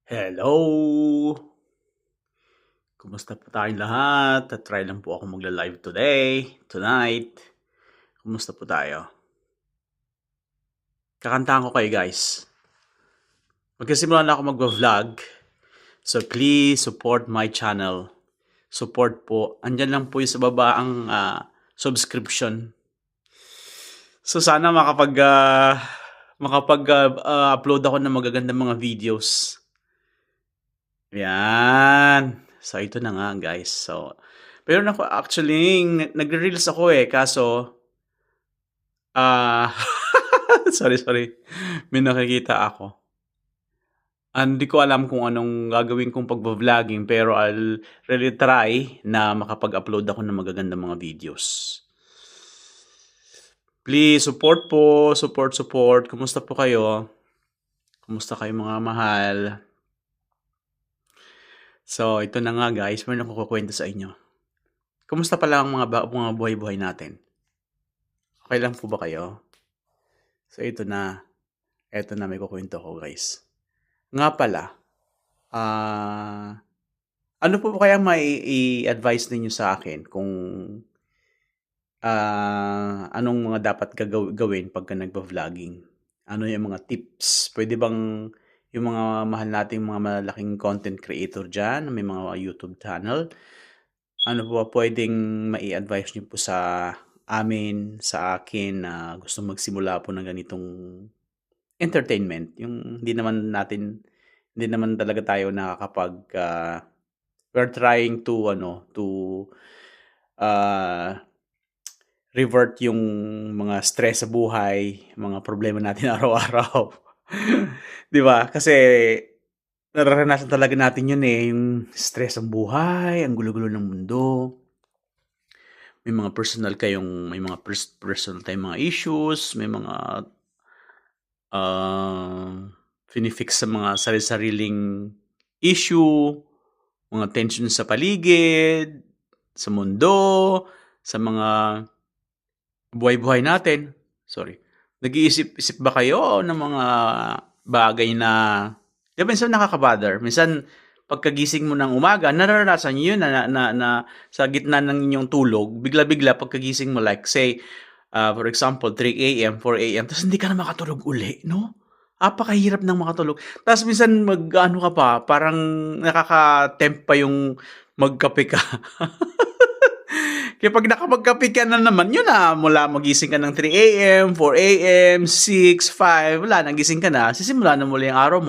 Hello! Kumusta po tayong lahat? Try lang po ako magla-live tonight. Kumusta po tayo? Kakantahan ko kayo guys. Magkasimula na ako magva-vlog. So please support my channel. Support po. Andyan lang po yung sa baba ang subscription. So sana makapag-upload ako ng magagandang mga videos. Yan. So, ito na nga, guys. So, pero actually, nagre-reels ako kaso, sorry. May nakikita ako. Hindi ko alam kung anong gagawin kong pagba-vlogging, pero I'll really try na makapag-upload ako ng magagandang mga videos. Please, support po. Support. Kumusta po kayo? Kumusta kayo mga mahal? So, ito na nga guys, meron akong kukwento sa inyo. Kumusta pala ang mga buhay-buhay natin? Okay lang po ba kayo? So, ito na may kukwento ko guys. Nga pala, ano po kaya mai-advise ninyo sa akin kung anong mga dapat gawin pagka nagba-vlogging? Ano yung mga tips? Pwede bang yung mga mahal nating mga malalaking content creator dyan, may mga YouTube channel, ano po ba pwedeng mai-advise niyo po sa amin, sa akin na gusto magsimula po ng ganitong entertainment? Yung hindi naman talaga tayo nakakapag we're trying to revert yung mga stress sa buhay, mga problema natin araw-araw. 'Di ba? Kasi nararanasan talaga natin yun yung stress ng buhay, ang gulo-gulo ng mundo. May mga personal tayong mga issues, may mga finifix sa mga sarili-sariling issue, mga tension sa paligid, sa mundo, sa mga buhay-buhay natin. Sorry. Nag-iisip-isip ba kayo ng mga bagay na minsan nakaka-bother? Minsan pagkagising mo ng umaga, nararanasan niyo yun na sa gitna ng inyong tulog, bigla-bigla pagkagising mo, like say, for example, 3 a.m., 4 a.m., tapos hindi ka na makatulog uli, no? Apakahirap ng makatulog. Tapos minsan mag-ano ka pa, parang nakaka-tempt pa yung magkape ka. Kaya pag nakapagkape ka na naman, yun na, mula magising ka ng 3 a.m., 4 a.m., 6, 5, wala, nagising ka na, sisimula na muli ang araw mo.